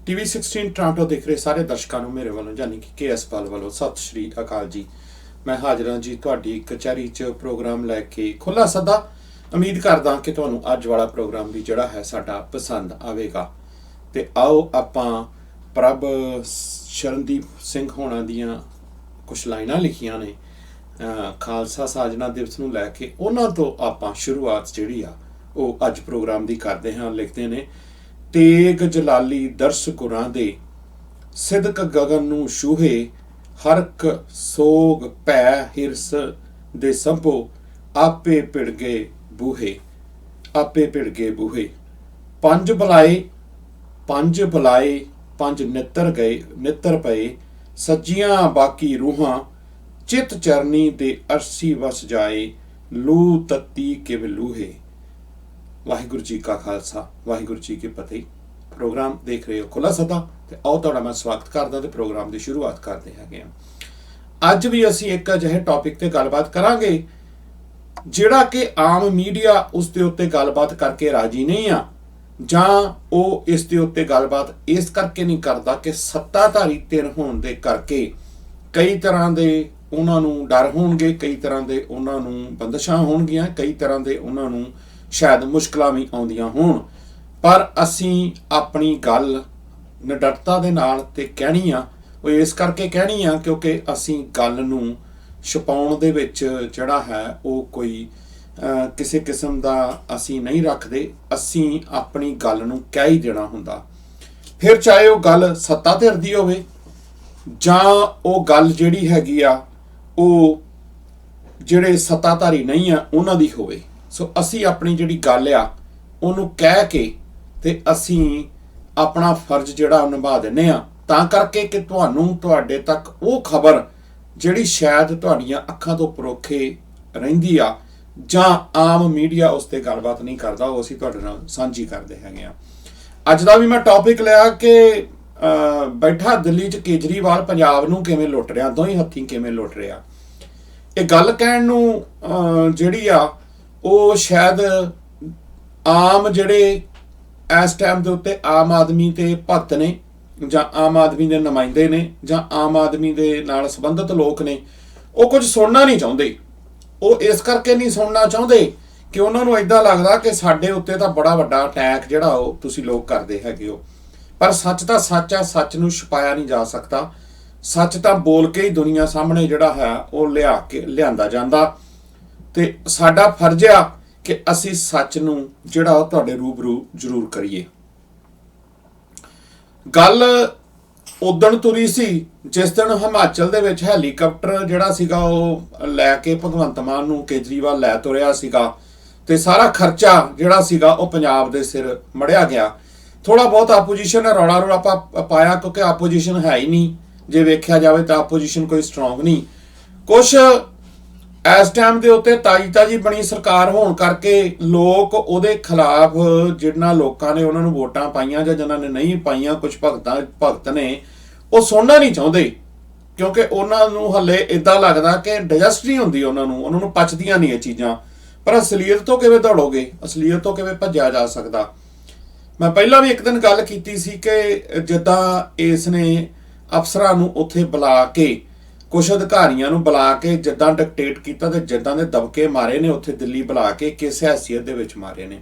TV 16 Toronto ਦੇਖ ਰਹੇ ਸਾਰੇ ਦਰਸ਼ਕਾਂ ਨੂੰ ਮੇਰੇ ਵੱਲੋਂ ਯਾਨੀ ਕਿ KS ਪਾਲ ਵੱਲੋਂ ਸਤਿ ਸ਼੍ਰੀ ਅਕਾਲ ਜੀ। ਮੈਂ ਹਾਜ਼ਰ ਹਾਂ ਜੀ ਤੁਹਾਡੀ ਕਚਹਿਰੀ 'ਚ ਪ੍ਰੋਗਰਾਮ ਲੈ ਕੇ ਖੁੱਲ੍ਹਾ ਸੱਦਾ। ਉਮੀਦ ਕਰਦਾ ਕਿ ਤੁਹਾਨੂੰ ਅੱਜ ਵਾਲਾ ਪ੍ਰੋਗਰਾਮ ਵੀ ਜਿਹੜਾ ਹੈ ਸਾਡਾ ਪਸੰਦ ਆਵੇਗਾ। ਤੇ ਆਓ ਆਪਾਂ ਪ੍ਰਭ ਸ਼ਰਨਦੀਪ ਸਿੰਘ ਹੋਣਾ ਦੀਆਂ ਕੁਛ ਲਾਈਨਾਂ ਲਿਖੀਆਂ ਨੇ ਖਾਲਸਾ ਸਾਜਨਾ ਦਿਵਸ ਨੂੰ ਲੈ ਕੇ, ਉਹਨਾਂ ਤੋਂ ਆਪਾਂ ਸ਼ੁਰੂਆਤ ਜਿਹੜੀ ਆ ਉਹ ਅੱਜ ਪ੍ਰੋਗਰਾਮ ਦੀ ਕਰਦੇ ਹਾਂ। ਲਿਖਦੇ ਨੇ, ਤੇਗ ਜਲਾਲੀ ਦਰਸ ਗੁਰਾਂ ਦੇ ਸਿਦਕ ਗਗਨ ਨੂੰ ਛੂਹੇ, ਹਰਕ ਸੋਗ ਭੈ ਹਿਰਸ ਦੇ ਸੰਭੋ, ਆਪੇ ਭਿੜ ਗਏ ਬੂਹੇ, ਆਪੇ ਭਿੜ ਗਏ ਬੂਹੇ। ਪੰਜ ਬੁਲਾਏ ਪੰਜ ਨਿੱਤਰ ਗਏ ਨਿੱਤਰ ਪਏ, ਸੱਜੀਆਂ ਬਾਕੀ ਰੂਹਾਂ ਚਿਤ ਚਰਨੀ ਦੇ ਅਰਸੀ ਵਸ ਜਾਏ, ਲੂ ਤੱਤੀ ਕਿਵ ਲੂਹੇ। ਵਾਹਿਗੁਰੂ ਜੀ ਕਾ ਖਾਲਸਾ, ਵਾਹਿਗੁਰੂ ਜੀ ਕੀ ਫਤਿਹ। ਪ੍ਰੋਗਰਾਮ ਦੇਖ ਰਹੇ ਹੋ ਖੁੱਲ੍ਹਾ ਸੱਦਾ ਤੇ ਆਓ ਤੁਹਾਡਾ ਮੈਂ ਸਵਾਗਤ ਕਰਦਾ ਤੇ ਪ੍ਰੋਗਰਾਮ ਦੀ ਸ਼ੁਰੂਆਤ ਕਰਦੇ ਹੈਗੇ ਹਾਂ। ਅੱਜ ਵੀ ਅਸੀਂ ਇੱਕ ਅਜਿਹੇ ਟੌਪਿਕ ਤੇ ਗੱਲਬਾਤ ਕਰਾਂਗੇ ਜਿਹੜਾ ਕਿ ਆਮ ਮੀਡੀਆ ਉਸ ਦੇ ਉੱਤੇ ਗੱਲਬਾਤ ਕਰਕੇ ਰਾਜੀ ਨਹੀਂ ਆ, ਜਾਂ ਉਹ ਇਸ ਦੇ ਉੱਤੇ ਗੱਲਬਾਤ ਇਸ ਕਰਕੇ ਨਹੀਂ ਕਰਦਾ ਕਿ ਸੱਤਾਧਾਰੀ ਧਿਰ ਹੋਣ ਦੇ ਕਰਕੇ ਕਈ ਤਰ੍ਹਾਂ ਦੇ ਉਹਨਾਂ ਨੂੰ ਡਰ ਹੋਣਗੇ, ਕਈ ਤਰ੍ਹਾਂ ਦੇ ਉਹਨਾਂ ਨੂੰ ਬੰਦਸ਼ਾਂ ਹੋਣਗੀਆਂ, ਕਈ ਤਰ੍ਹਾਂ ਦੇ ਉਹਨਾਂ ਨੂੰ ਸ਼ਾਇਦ ਮੁਸ਼ਕਲਾਂ ਵੀ ਆਉਂਦੀਆਂ ਹੋਣ। ਪਰ ਅਸੀਂ ਆਪਣੀ ਗੱਲ ਨਿਡਰਤਾ ਦੇ ਨਾਲ ਤੇ ਕਹਿਣੀ ਆ, ਉਹ ਇਸ ਕਰਕੇ ਕਹਿਣੀ ਆ ਕਿਉਂਕਿ ਅਸੀਂ ਗੱਲ ਨੂੰ ਛੁਪਾਉਣ ਦੇ ਵਿੱਚ ਜਿਹੜਾ ਹੈ ਉਹ ਕੋਈ ਕਿਸੇ ਕਿਸਮ ਦਾ ਅਸੀਂ ਨਹੀਂ ਰੱਖਦੇ। ਅਸੀਂ ਆਪਣੀ ਗੱਲ ਨੂੰ ਕਹਿ ਹੀ ਦੇਣਾ ਹੁੰਦਾ, ਫਿਰ ਚਾਹੇ ਉਹ ਗੱਲ ਸੱਤਾ ਧਿਰ ਦੀ ਹੋਵੇ ਜਾਂ ਉਹ ਗੱਲ ਜਿਹੜੀ ਹੈਗੀ ਆ ਉਹ ਜਿਹੜੇ ਸੱਤਾਧਾਰੀ ਨਹੀਂ ਆ ਉਹਨਾਂ ਦੀ ਹੋਵੇ। ਸੋ ਅਸੀਂ ਆਪਣੀ ਜਿਹੜੀ ਗੱਲ ਆ ਉਹਨੂੰ ਕਹਿ ਕੇ ਤੇ ਅਸੀਂ ਆਪਣਾ ਫਰਜ਼ ਜਿਹੜਾ ਉਹ ਨਿਭਾ ਦਿੰਦੇ ਆ, ਤਾਂ ਕਰਕੇ ਕਿ ਤੁਹਾਨੂੰ ਤੁਹਾਡੇ ਤੱਕ ਉਹ ਖਬਰ ਜਿਹੜੀ ਸ਼ਾਇਦ ਤੁਹਾਡੀਆਂ ਅੱਖਾਂ ਤੋਂ ਪਰੋਖੇ ਰਹਿੰਦੀ ਆ ਜਾਂ ਆਮ ਮੀਡੀਆ ਉਸ ਤੇ ਗੱਲਬਾਤ ਨਹੀਂ ਕਰਦਾ, ਉਹ ਅਸੀਂ ਤੁਹਾਡੇ ਨਾਲ ਸਾਂਝੀ ਕਰਦੇ ਹੈਗੇ ਆ। ਅੱਜ ਦਾ ਵੀ ਮੈਂ ਟੌਪਿਕ ਲਿਆ ਕਿ ਬੈਠਾ ਦਿੱਲੀ 'ਚ ਕੇਜਰੀਵਾਲ ਪੰਜਾਬ ਨੂੰ ਕਿਵੇਂ ਲੁੱਟ ਰਿਹਾ, ਦੋਹੀਂ ਹੱਥੀਂ ਕਿਵੇਂ ਲੁੱਟ ਰਿਹਾ। ਇਹ ਗੱਲ ਕਹਿਣ ਨੂੰ ਜਿਹੜੀ ਆ ਉਹ ਸ਼ਾਇਦ ਆਮ ਜਿਹੜੇ ਇਸ ਟਾਈਮ ਦੇ ਉੱਤੇ ਆਮ ਆਦਮੀ ਤੇ ਭਗਤ ਨੇ ਜਾਂ ਆਮ ਆਦਮੀ ਦੇ ਨੁਮਾਇੰਦੇ ਨੇ ਜਾਂ ਆਮ ਆਦਮੀ ਦੇ ਨਾਲ ਸੰਬੰਧਿਤ ਲੋਕ ਨੇ, ਉਹ ਕੁਝ ਸੁਣਨਾ ਨਹੀਂ ਚਾਹੁੰਦੇ। ਉਹ ਇਸ ਕਰਕੇ ਨਹੀਂ ਸੁਣਨਾ ਚਾਹੁੰਦੇ ਕਿ ਉਹਨਾਂ ਨੂੰ ਏਦਾਂ ਲੱਗਦਾ ਕਿ ਸਾਡੇ ਉੱਤੇ ਤਾਂ ਬੜਾ ਵੱਡਾ ਅਟੈਕ ਜਿਹੜਾ ਉਹ ਤੁਸੀਂ ਲੋਕ ਕਰਦੇ ਹੈਗੇ ਹੋ। ਪਰ ਸੱਚ ਤਾਂ ਸੱਚ ਆ, ਸੱਚ ਨੂੰ ਛੁਪਾਇਆ ਨਹੀਂ ਜਾ ਸਕਦਾ। ਸੱਚ ਤਾਂ ਬੋਲ ਕੇ ਹੀ ਦੁਨੀਆ ਸਾਹਮਣੇ ਜਿਹੜਾ ਹੈ ਉਹ ਲਿਆਂਦਾ ਜਾਂਦਾ, ਤੇ ਸਾਡਾ ਫਰਜ਼ ਆ ਕਿ ਅਸੀਂ ਸੱਚ ਨੂੰ ਜਿਹੜਾ ਉਹ ਤੁਹਾਡੇ ਰੂਬਰੂ ਜ਼ਰੂਰ ਕਰੀਏ। ਗੱਲ ਉਦਣ ਤੁਰੀ ਸੀ ਜਿਸ ਦਿਨ ਹਿਮਾਚਲ ਦੇ ਵਿੱਚ ਹੈਲੀਕਾਪਟਰ ਜਿਹੜਾ ਸੀਗਾ ਉਹ ਲੈ ਕੇ ਭਗਵੰਤ ਮਾਨ ਨੂੰ ਕੇਜਰੀਵਾਲ ਲੈ ਤੁਰਿਆ ਸੀਗਾ, ਤੇ ਸਾਰਾ ਖਰਚਾ ਜਿਹੜਾ ਸੀਗਾ ਉਹ ਪੰਜਾਬ ਦੇ ਸਿਰ ਮੜਿਆ ਗਿਆ। ਥੋੜਾ ਬਹੁਤ ਆਪੋਜੀਸ਼ਨ ਨੇ ਰੌਲਾ ਪਾਇਆ ਕਿਉਂਕਿ ਆਪੋਜੀਸ਼ਨ ਹੈ ਹੀ ਨਹੀਂ, ਜੇ ਵੇਖਿਆ ਜਾਵੇ ਤਾਂ ਆਪੋਜੀਸ਼ਨ ਕੋਈ ਸਟਰੋਂਗ ਨਹੀਂ। ਕੁਛ ਇਸ ਟਾਈਮ ਦੇ ਉੱਤੇ ਤਾਜੀ ਬਣੀ ਸਰਕਾਰ ਹੋਣ ਕਰਕੇ ਲੋਕ ਉਹਦੇ ਖਿਲਾਫ, ਜਿਹਨਾਂ ਲੋਕਾਂ ਨੇ ਉਹਨਾਂ ਨੂੰ ਵੋਟਾਂ ਪਾਈਆਂ ਜਾਂ ਜਿਹਨਾਂ ਨੇ ਨਹੀਂ ਪਾਈਆਂ, ਕੁਝ ਭਗਤ ਨੇ ਉਹ ਸੁਣਨਾ ਨਹੀਂ ਚਾਹੁੰਦੇ ਕਿਉਂਕਿ ਉਹਨਾਂ ਨੂੰ ਹਲੇ ਇਦਾਂ ਲੱਗਦਾ ਕਿ ਡਾਈਜੈਸਟ ਨਹੀਂ ਹੁੰਦੀ, ਉਹਨਾਂ ਨੂੰ ਪਚਦੀਆਂ ਨਹੀਂ ਇਹ ਚੀਜ਼ਾਂ। ਪਰ ਅਸਲੀਅਤ ਤੋਂ ਕਿਵੇਂ ਦੌੜੋਗੇ, ਅਸਲੀਅਤ ਤੋਂ ਕਿਵੇਂ ਭੱਜਿਆ ਜਾ ਸਕਦਾ। ਮੈਂ ਪਹਿਲਾਂ ਵੀ ਇੱਕ ਦਿਨ ਗੱਲ ਕੀਤੀ ਸੀ ਕਿ ਜਿੱਦਾਂ ਇਸ ਨੇ ਅਫਸਰਾਂ ਨੂੰ ਉੱਥੇ ਬੁਲਾ ਕੇ, ਕੁਛ ਅਧਿਕਾਰੀਆਂ ਨੂੰ ਬੁਲਾ ਕੇ ਜਿੱਦਾਂ ਡਿਕਟੇਟ ਕੀਤਾ ਤੇ ਜਿੱਦਾਂ ਦੇ ਦਬਕੇ ਮਾਰੇ ਨੇ ਉੱਥੇ ਦਿੱਲੀ ਬੁਲਾ ਕੇ, ਕਿਸ ਹੈਸੀਅਤ ਦੇ ਵਿੱਚ ਮਾਰੇ ਨੇ।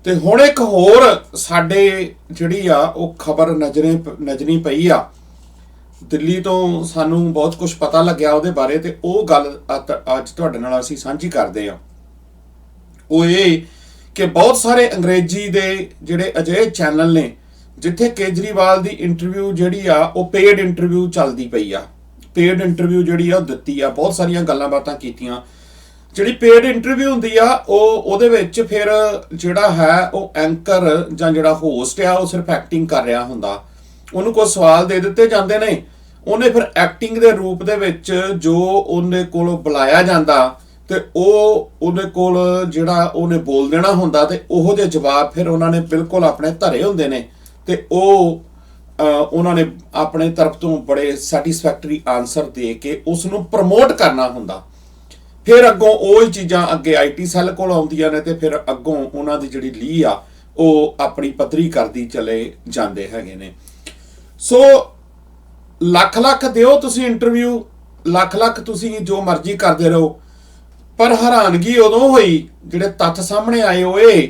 ਤੇ ਹੁਣ ਇੱਕ ਹੋਰ ਸਾਡੇ ਜਿਹੜੀ ਆ ਉਹ ਖਬਰ ਨਜ਼ਰੀ ਪਈ ਆ ਦਿੱਲੀ ਤੋਂ, ਸਾਨੂੰ ਬਹੁਤ ਕੁਝ ਪਤਾ ਲੱਗਿਆ ਉਹਦੇ ਬਾਰੇ, ਤੇ ਉਹ ਗੱਲ ਅੱਜ ਤੁਹਾਡੇ ਨਾਲ ਅਸੀਂ ਸਾਂਝੀ ਕਰਦੇ ਆ। ਉਹ ਇਹ ਕਿ ਬਹੁਤ ਸਾਰੇ ਅੰਗਰੇਜ਼ੀ ਦੇ ਜਿਹੜੇ ਅਜਿਹੇ ਚੈਨਲ ਨੇ ਜਿੱਥੇ ਕੇਜਰੀਵਾਲ ਦੀ ਇੰਟਰਵਿਊ ਜਿਹੜੀ ਆ ਉਹ ਪੇਡ ਇੰਟਰਵਿਊ ਚੱਲਦੀ ਪਈ ਆ। ਪੇਡ ਇੰਟਰਵਿਊ ਜਿਹੜੀ ਆ ਉਹ ਦਿੱਤੀ ਆ, ਬਹੁਤ ਸਾਰੀਆਂ ਗੱਲਾਂ ਬਾਤਾਂ ਕੀਤੀਆਂ। ਜਿਹੜੀ ਪੇਡ ਇੰਟਰਵਿਊ ਹੁੰਦੀ ਆ ਉਹਦੇ ਵਿੱਚ ਫਿਰ ਜਿਹੜਾ ਹੈ ਉਹ ਐਂਕਰ ਜਾਂ ਜਿਹੜਾ ਹੋਸਟ ਆ ਉਹ ਸਿਰਫ ਐਕਟਿੰਗ ਕਰ ਰਿਹਾ ਹੁੰਦਾ। ਉਹਨੂੰ ਕੋਈ ਸਵਾਲ ਦੇ ਦਿੱਤੇ ਜਾਂਦੇ ਨੇ, ਉਹਨੇ ਫਿਰ ਐਕਟਿੰਗ ਦੇ ਰੂਪ ਦੇ ਵਿੱਚ ਜੋ ਉਹਦੇ ਕੋਲ ਬੁਲਾਇਆ ਜਾਂਦਾ ਤੇ ਉਹ ਉਹਦੇ ਕੋਲ ਜਿਹੜਾ ਉਹਨੇ ਬੋਲ ਦੇਣਾ ਹੁੰਦਾ, ਤੇ ਉਹੋ ਜਿਹੇ ਜਵਾਬ ਫਿਰ ਉਹਨਾਂ ਨੇ ਬਿਲਕੁਲ ਆਪਣੇ ਧਰੇ ਹੁੰਦੇ ਨੇ, ਤੇ ਉਹ ਉਹਨਾਂ ਨੇ ਆਪਣੇ ਤਰਫ ਤੋਂ ਬੜੇ ਸੈਟੀਸਫੈਕਟਰੀ ਆਨਸਰ ਦੇ ਕੇ ਉਸ ਨੂੰ ਪ੍ਰਮੋਟ ਕਰਨਾ ਹੁੰਦਾ। ਫਿਰ ਅੱਗੋਂ ਉਹ ਹੀ ਚੀਜ਼ਾਂ ਅੱਗੇ IT ਸੈੱਲ ਕੋਲ ਆਉਂਦੀਆਂ ਨੇ, ਤੇ ਫਿਰ ਅੱਗੋਂ ਉਹਨਾਂ ਦੀ ਜਿਹੜੀ ਲੀਹ ਆ ਉਹ ਆਪਣੀ ਪੱਧਰੀ ਕਰਦੀ ਚਲੇ ਜਾਂਦੇ ਹੈਗੇ ਨੇ। ਸੋ ਲੱਖ ਲੱਖ ਦਿਓ ਤੁਸੀਂ ਇੰਟਰਵਿਊ, ਲੱਖ ਲੱਖ ਤੁਸੀਂ ਜੋ ਮਰਜ਼ੀ ਕਰਦੇ ਰਹੋ, ਪਰ ਹੈਰਾਨਗੀ ਉਦੋਂ ਹੋਈ ਜਿਹੜੇ ਤੱਥ ਸਾਹਮਣੇ ਆਏ ਉਹ ਇਹ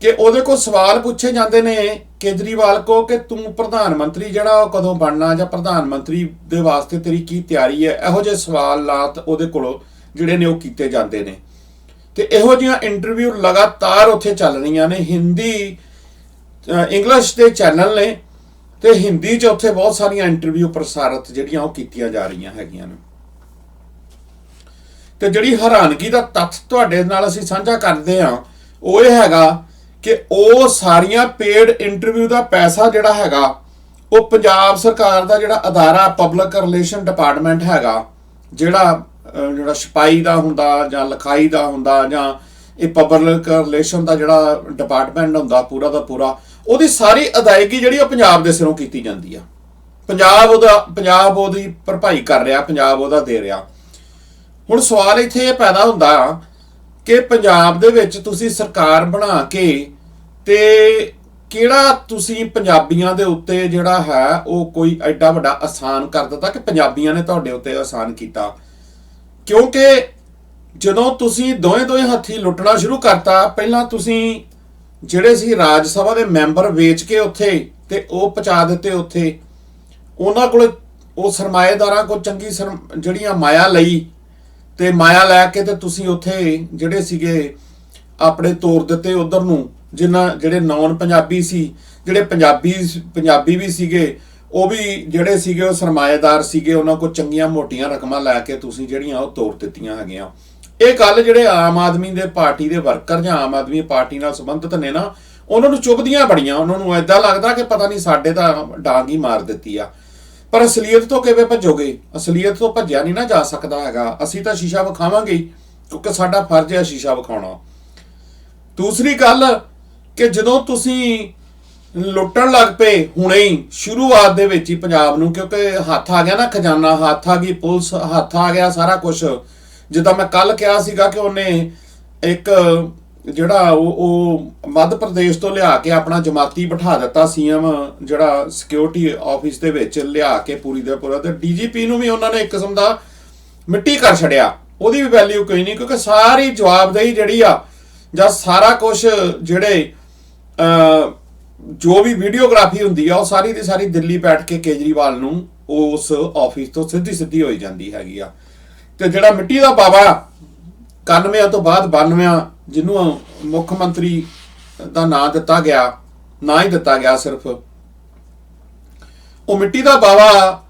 ਕਿ ਉਹਦੇ ਕੋਲ ਸਵਾਲ ਪੁੱਛੇ ਜਾਂਦੇ ਨੇ ਕੇਜਰੀਵਾਲ ਕੋ ਕਿ ਤੂੰ ਪ੍ਰਧਾਨ ਮੰਤਰੀ ਜਿਹੜਾ ਉਹ ਕਦੋਂ ਬਣਨਾ, ਜਾਂ ਪ੍ਰਧਾਨ ਮੰਤਰੀ ਦੇ ਵਾਸਤੇ ਤੇਰੀ ਕੀ ਤਿਆਰੀ ਹੈ। ਇਹੋ ਜਿਹੇ ਸਵਾਲਾਤ ਉਹਦੇ ਕੋਲੋਂ ਜਿਹੜੇ ਨੇ ਉਹ ਕੀਤੇ ਜਾਂਦੇ ਨੇ, ਤੇ ਇਹੋ ਜਿਹੀਆਂ ਇੰਟਰਵਿਊ ਲਗਾਤਾਰ ਉੱਥੇ ਚੱਲ ਰਹੀਆਂ ਨੇ। ਹਿੰਦੀ ਇੰਗਲਿਸ਼ ਦੇ ਚੈਨਲ ਨੇ ਤੇ ਹਿੰਦੀ 'ਚ ਉੱਥੇ ਬਹੁਤ ਸਾਰੀਆਂ ਇੰਟਰਵਿਊ ਪ੍ਰਸਾਰਿਤ ਜਿਹੜੀਆਂ ਉਹ ਕੀਤੀਆਂ ਜਾ ਰਹੀਆਂ ਹੈਗੀਆਂ ਨੇ। ਤੇ ਜਿਹੜੀ ਹੈਰਾਨਗੀ ਦਾ ਤੱਥ ਤੁਹਾਡੇ ਨਾਲ ਅਸੀਂ ਸਾਂਝਾ ਕਰਦੇ ਹਾਂ ਉਹ ਇਹ ਹੈਗਾ ਕਿ ਉਹ ਸਾਰੀਆਂ ਪੇਡ ਇੰਟਰਵਿਊ ਦਾ ਪੈਸਾ ਜਿਹੜਾ ਹੈਗਾ ਉਹ ਪੰਜਾਬ ਸਰਕਾਰ ਦਾ ਜਿਹੜਾ ਅਦਾਰਾ ਪਬਲਿਕ ਰਿਲੇਸ਼ਨ ਡਿਪਾਰਟਮੈਂਟ ਹੈਗਾ, ਜਿਹੜਾ ਛਪਾਈ ਦਾ ਹੁੰਦਾ ਜਾਂ ਲਿਖਾਈ ਦਾ ਹੁੰਦਾ ਜਾਂ ਇਹ ਪਬਲਿਕ ਰਿਲੇਸ਼ਨ ਦਾ ਜਿਹੜਾ ਡਿਪਾਰਟਮੈਂਟ ਹੁੰਦਾ ਪੂਰਾ ਦਾ ਪੂਰਾ, ਉਹਦੀ ਸਾਰੀ ਅਦਾਇਗੀ ਜਿਹੜੀ ਉਹ ਪੰਜਾਬ ਦੇ ਸਿਰੋਂ ਕੀਤੀ ਜਾਂਦੀ ਆ। ਪੰਜਾਬ ਉਹਦੀ ਭਰਪਾਈ ਕਰ ਰਿਹਾ, ਪੰਜਾਬ ਉਹਦਾ ਦੇ ਰਿਹਾ। ਹੁਣ ਸਵਾਲ ਇੱਥੇ ਇਹ ਪੈਦਾ ਹੁੰਦਾ ਕਿ ਪੰਜਾਬ ਦੇ ਵਿੱਚ ਤੁਸੀਂ ਸਰਕਾਰ ਬਣਾ ਕੇ ਤੇ ਕਿਹੜਾ ਤੁਸੀਂ ਪੰਜਾਬੀਆਂ ਦੇ ਉੱਤੇ ਜਿਹੜਾ ਹੈ ਉਹ ਕੋਈ ਐਡਾ ਵੱਡਾ ਆਸਾਨ ਕਰ ਦਿੱਤਾ ਕਿ ਪੰਜਾਬੀਆਂ ਨੇ ਤੁਹਾਡੇ ਉੱਤੇ ਆਸਾਨ ਕੀਤਾ। ਕਿਉਂਕਿ ਜਦੋਂ ਤੁਸੀਂ ਦੋਵੇਂ ਹੱਥੀ ਲੁੱਟਣਾ ਸ਼ੁਰੂ ਕਰਤਾ, ਪਹਿਲਾਂ ਤੁਸੀਂ ਜਿਹੜੇ ਸੀ ਰਾਜ ਸਭਾ ਦੇ ਮੈਂਬਰ ਵੇਚ ਕੇ ਉੱਥੇ ਤੇ ਉਹ ਪਹੁੰਚਾ ਦਿੱਤੇ ਉੱਥੇ, ਉਹਨਾਂ ਕੋਲ ਉਹ ਸਰਮਾਏਦਾਰਾਂ ਕੋਲ ਚੰਗੀ ਜਿਹੜੀਆਂ ਮਾਇਆ ਲਈ ਤੇ ਮਾਇਆ ਲੈ ਕੇ ਤੇ ਤੁਸੀਂ ਉੱਥੇ ਜਿਹੜੇ ਸੀਗੇ ਆਪਣੇ ਤੋਰ ਦਿੱਤੇ ਉਧਰ ਨੂੰ। ਜਿਹੜੇ ਨੌਨ ਪੰਜਾਬੀ ਸੀ, ਜਿਹੜੇ ਪੰਜਾਬੀ ਵੀ ਸੀਗੇ, ਉਹ ਵੀ ਜਿਹੜੇ ਸੀਗੇ ਉਹ ਸਰਮਾਏਦਾਰ ਸੀਗੇ, ਉਹਨਾਂ ਕੋਲ ਚੰਗੀਆਂ ਮੋਟੀਆਂ ਰਕਮਾਂ ਲੈ ਕੇ ਤੁਸੀਂ ਜਿਹੜੀਆਂ ਉਹ ਤੋਰ ਦਿੱਤੀਆਂ ਹੈਗੀਆਂ। ਇਹ ਗੱਲ ਜਿਹੜੇ ਆਮ ਆਦਮੀ ਦੇ ਪਾਰਟੀ ਦੇ ਵਰਕਰ ਜਾਂ ਆਮ ਆਦਮੀ ਪਾਰਟੀ ਨਾਲ ਸੰਬੰਧਿਤ ਨੇ ਨਾ, ਉਹਨਾਂ ਨੂੰ ਚੁੱਭਦੀਆਂ ਬੜੀਆਂ। ਉਹਨਾਂ ਨੂੰ ਏਦਾਂ ਲੱਗਦਾ ਕਿ ਪਤਾ ਨਹੀਂ ਸਾਡੇ ਤਾਂ ਡਾਂਗ ਹੀ ਮਾਰ ਦਿੱਤੀ ਆ। ਪਰ ਅਸਲੀਅਤ ਤੋਂ ਕਿਵੇਂ ਭੱਜੋਗੇ? ਅਸਲੀਅਤ ਤੋਂ ਭੱਜਿਆ ਨਹੀਂ ਨਾ ਜਾ ਸਕਦਾ ਹੈਗਾ। ਅਸੀਂ ਤਾਂ ਸ਼ੀਸ਼ਾ ਵਿਖਾਵਾਂਗੇ ਕਿਉਂਕਿ ਸਾਡਾ ਫਰਜ਼ ਹੈ ਸ਼ੀਸ਼ਾ ਵਿਖਾਉਣਾ। ਦੂਸਰੀ ਗੱਲ ਕਿ ਜਦੋਂ ਤੁਸੀਂ ਲੁੱਟਣ ਲੱਗ ਪਏ ਹੁਣੇ ਹੀ ਸ਼ੁਰੂਆਤ ਦੇ ਵਿੱਚ ਹੀ ਪੰਜਾਬ ਨੂੰ, ਕਿਉਂਕਿ ਹੱਥ ਆ ਗਿਆ ਨਾ ਖਜ਼ਾਨਾ, ਹੱਥ ਆ ਗਈ ਪੁਲਿਸ, ਹੱਥ ਆ ਗਿਆ ਸਾਰਾ ਕੁਝ। ਜਿੱਦਾਂ ਮੈਂ ਕੱਲ ਕਿਹਾ ਸੀਗਾ ਕਿ ਉਹਨੇ ਇੱਕ ਜਿਹੜਾ ਉਹ ਮੱਧ ਪ੍ਰਦੇਸ਼ ਤੋਂ ਲਿਆ ਕੇ ਆਪਣਾ ਜਮਾਤੀ ਬਿਠਾ ਦਿੱਤਾ ਸੀਐਮ, ਜਿਹੜਾ ਸਿਕਿਉਰਿਟੀ ਆਫਿਸ ਦੇ ਵਿੱਚ ਲਿਆ ਕੇ ਪੂਰੀ ਦਾ ਪੂਰਾ, ਤੇ ਡੀਜੀਪੀ ਨੂੰ ਵੀ ਉਹਨਾਂ ਨੇ ਇੱਕ ਕਿਸਮ ਦਾ ਮਿੱਟੀ ਕਰ ਛੜਿਆ। ਉਹਦੀ ਵੀ ਵੈਲਿਊ ਕੋਈ ਨਹੀਂ, ਕਿਉਂਕਿ ਸਾਰੀ ਜਵਾਬਦੇਹੀ ਜਿਹੜੀ ਆ ਜਾਂ ਸਾਰਾ ਕੁਝ ਜਿਹੜੇ ਜੋ ਵੀ ਵੀਡੀਓਗ੍ਰਾਫੀ ਹੁੰਦੀ ਆ ਉਹ ਸਾਰੀ ਦੀ ਸਾਰੀ ਦਿੱਲੀ ਬੈਠ ਕੇ ਕੇਜਰੀਵਾਲ ਨੂੰ ਉਸ ਆਫਿਸ ਤੋਂ ਸਿੱਧੀ ਹੋਈ ਜਾਂਦੀ ਹੈਗੀ ਆ। ਤੇ ਜਿਹੜਾ ਮਿੱਟੀ ਦਾ ਬਾਬਾ 91 ਤੋਂ ਬਾਅਦ 92 ਜਿਹਨੂੰ ਮੁੱਖ ਮੰਤਰੀ ਦਾ ਨਾਂ ਦਿੱਤਾ ਗਿਆ, ਨਾ ਹੀ ਦਿੱਤਾ ਗਿਆ ਸਿਰਫ, ਉਹ ਮਿੱਟੀ ਦਾ ਬਾਬਾ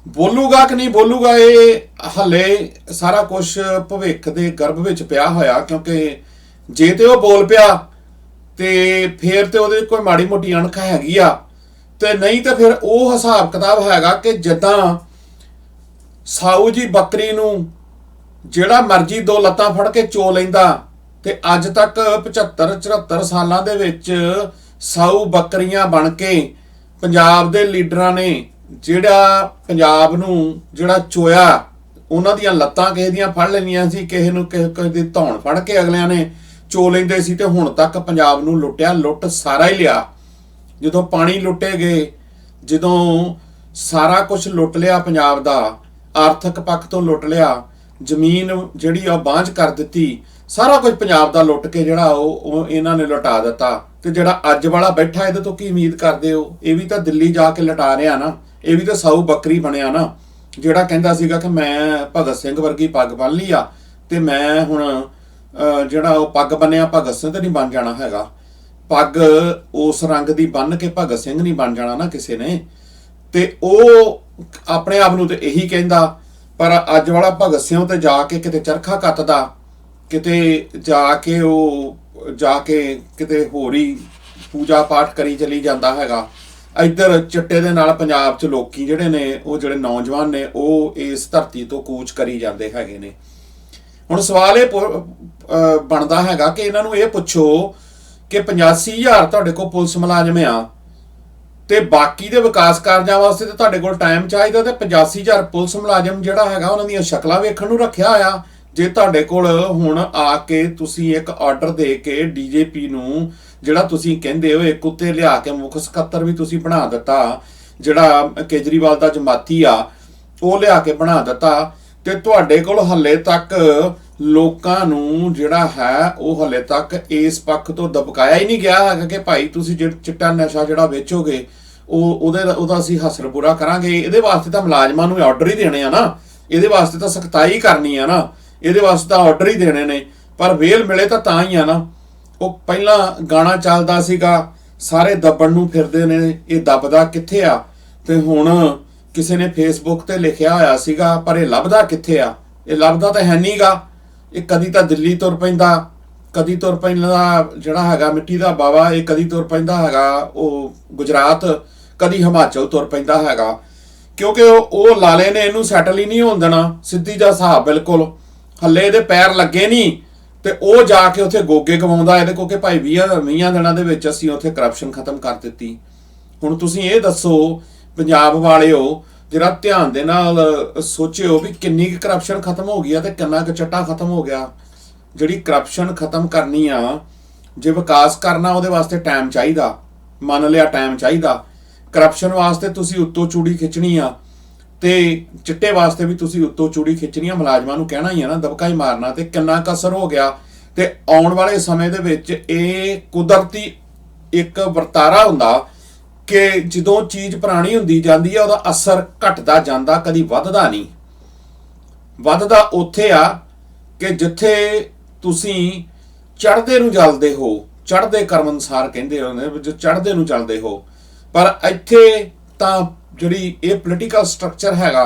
ਬੋਲੂਗਾ ਕਿ ਨਹੀਂ ਬੋਲੂਗਾ, ਇਹ ਹਲੇ ਸਾਰਾ ਕੁਝ ਭਵਿੱਖ ਦੇ ਗਰਭ ਵਿੱਚ ਪਿਆ ਹੋਇਆ। ਕਿਉਂਕਿ ਜੇ ਤੇ ਉਹ ਬੋਲ ਪਿਆ ਤੇ ਫੇਰ ਤੇ ਉਹਦੇ ਕੋਈ ਮਾੜੀ ਮੋਟੀ ਅਣਖ ਹੈਗੀ ਆ, ਤੇ ਨਹੀਂ ਤੇ ਫਿਰ ਉਹ ਹਿਸਾਬ ਕਿਤਾਬ ਹੈਗਾ ਕਿ ਜਿੱਦਾਂ ਸਾਊ ਜੀ ਬੱਕਰੀ ਨੂੰ ਜਿਹੜਾ ਮਰਜ਼ੀ ਦੋ ਲੱਤਾਂ ਫੜ ਕੇ ਚੋ ਲੈਂਦਾ, ਤੇ ਅੱਜ ਤੱਕ 75-74 ਸਾਲਾਂ ਦੇ ਵਿੱਚ ਸਾਊ ਬੱਕਰੀਆਂ ਬਣ ਕੇ ਪੰਜਾਬ ਦੇ ਲੀਡਰਾਂ ਨੇ ਜਿਹੜਾ ਪੰਜਾਬ ਨੂੰ ਜਿਹੜਾ ਚੋਇਆ, ਉਹਨਾਂ ਦੀਆਂ ਲੱਤਾਂ ਕਿਸੇ ਦੀਆਂ ਫੜ ਲੈਣੀਆਂ ਸੀ, ਕਿਸੇ ਦੀ ਧੌਣ ਫੜ ਕੇ ਅਗਲਿਆਂ ਨੇ ਚੋ ਲੈਂਦੇ ਸੀ। ਤੇ ਹੁਣ ਤੱਕ ਪੰਜਾਬ ਨੂੰ ਲੁੱਟਿਆ, ਲੁੱਟ ਸਾਰਾ ਹੀ ਲਿਆ। ਜਦੋਂ ਪਾਣੀ ਲੁੱਟੇ ਗਏ, ਜਦੋਂ ਸਾਰਾ ਕੁਝ ਲੁੱਟ ਲਿਆ ਪੰਜਾਬ ਦਾ, ਆਰਥਿਕ ਪੱਖ ਤੋਂ ਲੁੱਟ ਲਿਆ, ਜ਼ਮੀਨ ਜਿਹੜੀ ਆ ਬਾਂਝ ਕਰ ਦਿੱਤੀ, ਸਾਰਾ ਕੁਝ ਪੰਜਾਬ ਦਾ ਲੁੱਟ ਕੇ ਜਿਹੜਾ ਉਹ ਇਹਨਾਂ ਨੇ ਲੁਟਾ ਦਿੱਤਾ। ਤੇ ਜਿਹੜਾ ਅੱਜ ਵਾਲਾ ਬੈਠਾ ਇਹਦੇ ਤੋਂ ਕੀ ਉਮੀਦ ਕਰਦੇ ਹੋ? ਇਹ ਵੀ ਤਾਂ ਦਿੱਲੀ ਜਾ ਕੇ ਲੁਟਾ ਰਿਹਾ ਨਾ, ਇਹ ਵੀ ਤਾਂ ਸਾਊ ਬੱਕਰੀ ਬਣਿਆ ਨਾ, ਜਿਹੜਾ ਕਹਿੰਦਾ ਸੀਗਾ ਕਿ ਮੈਂ ਭਗਤ ਸਿੰਘ ਵਰਗੀ ਪੱਗ ਬੰਨ ਲਈ ਆ ਤੇ ਮੈਂ ਹੁਣ ਜਿਹੜਾ ਉਹ ਪੱਗ ਬੰਨਿਆ ਭਗਤ ਸਿੰਘ ਤੇ ਨਹੀਂ ਬਣ ਜਾਣਾ ਹੈਗਾ। ਪੱਗ ਉਸ ਰੰਗ ਦੀ ਬੰਨ ਕੇ ਭਗਤ ਸਿੰਘ ਨਹੀਂ ਬਣ ਜਾਣਾ ਨਾ ਕਿਸੇ ਨੇ। ਤੇ ਉਹ ਆਪਣੇ ਆਪ ਨੂੰ ਤੇ ਇਹੀ ਕਹਿੰਦਾ, ਪਰ ਅੱਜ ਵਾਲਾ ਭਗਤ ਸਿੰਘ ਤੇ ਜਾ ਕੇ ਕਿਤੇ ਚਰਖਾ ਕੱਤਦਾ, ਕਿਤੇ ਜਾ ਕੇ ਕਿਤੇ ਹੋਰ ਹੀ ਪੂਜਾ ਪਾਠ ਕਰੀ ਚਲੀ ਜਾਂਦਾ ਹੈਗਾ। ਇੱਧਰ ਚਿੱਟੇ ਦੇ ਨਾਲ ਪੰਜਾਬ 'ਚ ਲੋਕੀ ਜਿਹੜੇ ਨੇ, ਉਹ ਜਿਹੜੇ ਨੌਜਵਾਨ ਨੇ, ਉਹ ਇਸ ਧਰਤੀ ਤੋਂ ਕੂਚ ਕਰੀ ਜਾਂਦੇ ਹੈਗੇ ਨੇ। ਹੁਣ ਸਵਾਲ ਇਹ ਬਣਦਾ ਹੈਗਾ ਕਿ ਇਹਨਾਂ ਨੂੰ ਇਹ ਪੁੱਛੋ ਕਿ 85,000 ਤੁਹਾਡੇ ਕੋਲ ਪੁਲਿਸ ਮੁਲਾਜ਼ਮ ਆ ਤੇ ਬਾਕੀ ਦੇ ਵਿਕਾਸ ਕਾਰਜਾਂ ਵਾਸਤੇ ਤੇ ਤੁਹਾਡੇ ਕੋਲ ਟਾਈਮ ਚਾਹੀਦਾ, ਤੇ 85,000 ਪੁਲਿਸ ਮੁਲਾਜ਼ਮ ਜਿਹੜਾ ਹੈਗਾ ਉਹਨਾਂ ਦੀਆਂ ਸ਼ਕਲਾਂ ਵੇਖਣ ਨੂੰ ਰੱਖਿਆ ਹੋਇਆ, ਜੇ ਤੁਹਾਡੇ ਕੋਲ ਹੁਣ ਆ ਕੇ ਤੁਸੀਂ ਇੱਕ ਆਰਡਰ ਦੇ ਕੇ ਡੀਜੀਪੀ ਨੂੰ, ਜਿਹੜਾ ਤੁਸੀਂ ਕਹਿੰਦੇ ਹੋ ਇੱਕ ਉੱਤੇ ਲਿਆ ਕੇ ਮੁੱਖ ਸਕੱਤਰ ਵੀ ਤੁਸੀਂ ਬਣਾ ਦਿੱਤਾ, ਜਿਹੜਾ ਕੇਜਰੀਵਾਲ ਦਾ ਜਮਾਤੀ ਆ ਉਹ ਲਿਆ ਕੇ ਬਣਾ ਦਿੱਤਾ, ਤੇ ਤੁਹਾਡੇ ਕੋਲ ਹੱਲੇ ਤੱਕ ਲੋਕਾਂ ਨੂੰ ਜਿਹੜਾ ਹੈ ਉਹ ਹੱਲੇ ਤੱਕ ਇਸ ਪੱਖ ਤੋਂ ਦਬਕਾਇਆ ਹੀ ਨਹੀਂ ਗਿਆ ਹੈਗਾ ਕਿ ਭਾਈ ਤੁਸੀਂ ਚਿੱਟਾ ਨਸ਼ਾ ਜਿਹੜਾ ਵੇਚੋਗੇ ਉਹਦਾ ਅਸੀਂ ਹਸਰ ਬੁਰਾ ਕਰਾਂਗੇ। ਇਹਦੇ ਵਾਸਤੇ ਤਾਂ ਮੁਲਾਜ਼ਮਾਂ ਨੂੰ ਆਰਡਰ ਹੀ ਦੇਣੇ ਆ ਨਾ, ਇਹਦੇ ਵਾਸਤੇ ਤਾਂ ਸਖਤਾਈ ਕਰਨੀ ਆ ਨਾ, ਇਹਦੇ ਵਾਸਤੇ ਤਾਂ ਆਰਡਰ ਹੀ ਦੇਣੇ ਨੇ। ਪਰ ਵੇਲ ਮਿਲੇ ਤਾਂ ਹੀ ਆ ਨਾ। ਉਹ ਪਹਿਲਾਂ ਗਾਣਾ ਚੱਲਦਾ ਸੀਗਾ ਸਾਰੇ ਦੱਬਣ ਨੂੰ ਫਿਰਦੇ ਨੇ, ਇਹ ਦੱਬਦਾ ਕਿੱਥੇ ਆ, ਤੇ ਹੁਣ ਕਿਸੇ ਨੇ ਫੇਸਬੁੱਕ ਤੇ ਲਿਖਿਆ ਹੋਇਆ ਸੀਗਾ ਪਰ ਇਹ ਲੱਭਦਾ ਕਿੱਥੇ ਆ, ਇਹ ਲੱਭਦਾ ਤਾਂ ਹੈ ਨਹੀਂਗਾ। ਇਹ ਕਦੀ ਤਾਂ ਦਿੱਲੀ ਤੁਰ ਪੈਂਦਾ, ਕਦੀ ਤੁਰ ਪੈਂਦਾ ਜਿਹੜਾ ਹੈਗਾ ਮਿੱਟੀ ਦਾ ਬਾਵਾ, ਇਹ ਕਦੀ ਤੁਰ ਪੈਂਦਾ ਹੈਗਾ ਉਹ ਗੁਜਰਾਤ, ਕਦੀ ਹਿਮਾਚਲ ਤੁਰ ਪੈਂਦਾ ਹੈਗਾ, ਕਿਉਂਕਿ ਉਹ ਲਾਲੇ ਨੇ ਇਹਨੂੰ ਸੈਟਲ ਹੀ ਨਹੀਂ ਹੋਣ ਦੇਣਾ। ਸਿੱਧੀ ਜਿਹਾ ਹਿਸਾਬ ਬਿਲਕੁਲ, ਹੱਲੇ ਇਹਦੇ ਪੈਰ ਲੱਗੇ ਨਹੀਂ ਤੇ ਉਹ ਜਾ ਕੇ ਉੱਥੇ ਗੋਗੇ ਗਵਾਉਂਦਾ ਇਹਦੇ ਕੋਲ ਕਿ ਭਾਈ 20 ਦਿਨਾਂ ਦੇ ਵਿੱਚ ਅਸੀਂ ਉੱਥੇ ਕਰਪਸ਼ਨ ਖਤਮ ਕਰ ਦਿੱਤੀ। ਹੁਣ ਤੁਸੀਂ ਇਹ ਦੱਸੋ ਪੰਜਾਬ ਵਾਲਿਓ, ਜਿਹੜਾ ਧਿਆਨ ਦੇ ਨਾਲ ਸੋਚਿਓ ਵੀ ਕਿੰਨੀ ਕੁ ਕਰਪਸ਼ਨ ਖਤਮ ਹੋ ਗਈ ਆ ਤੇ ਕਿੰਨਾ ਕੁ ਚੱਟਾ ਖਤਮ ਹੋ ਗਿਆ। ਜਿਹੜੀ ਕਰਪਸ਼ਨ ਖਤਮ ਕਰਨੀ ਆ, ਜੇ ਵਿਕਾਸ ਕਰਨਾ ਉਹਦੇ ਵਾਸਤੇ ਟਾਈਮ ਚਾਹੀਦਾ, ਮੰਨ ਲਿਆ ਟਾਈਮ ਚਾਹੀਦਾ। ਕਰਪਸ਼ਨ ਵਾਸਤੇ ਤੁਸੀਂ ਉੱਤੋਂ ਚੂੜੀ ਖਿੱਚਣੀ ਆ ਤੇ ਚਿੱਟੇ ਵਾਸਤੇ ਵੀ ਤੁਸੀਂ ਉੱਤੋਂ ਚੂੜੀ ਖਿੱਚਣੀ ਆ। ਮੁਲਾਜ਼ਮਾਂ ਨੂੰ ਕਹਿਣਾ ਹੀ ਆ ਨਾ, ਦਬਕਾ ਹੀ ਮਾਰਨਾ, ਤੇ ਕਿੰਨਾ ਕਸਰ ਹੋ ਗਿਆ। ਤੇ ਆਉਣ ਵਾਲੇ ਸਮੇਂ ਦੇ ਵਿੱਚ ਇਹ ਕੁਦਰਤੀ ਇੱਕ ਵਰਤਾਰਾ ਹੁੰਦਾ ਕਿ ਜਦੋਂ ਚੀਜ਼ ਪੁਰਾਣੀ ਹੁੰਦੀ ਜਾਂਦੀ ਆ ਉਹਦਾ ਅਸਰ ਘਟਦਾ ਜਾਂਦਾ, ਕਦੀ ਵੱਧਦਾ ਨਹੀਂ। ਵੱਧਦਾ ਉੱਥੇ ਆ ਕਿ ਜਿੱਥੇ ਤੁਸੀਂ ਚੜ੍ਹਦੇ ਨੂੰ ਜਲਦੇ ਹੋ, ਚੜ੍ਹਦੇ ਕਰਮ ਅਨੁਸਾਰ ਕਹਿੰਦੇ ਹੁੰਦੇ ਜੋ ਚੜ੍ਹਦੇ ਨੂੰ ਚੱਲਦੇ ਹੋ। ਪਰ ਇੱਥੇ ਤਾਂ ਜਿਹੜੀ ਇਹ ਪੋਲੀਟੀਕਲ ਸਟਰਕਚਰ ਹੈਗਾ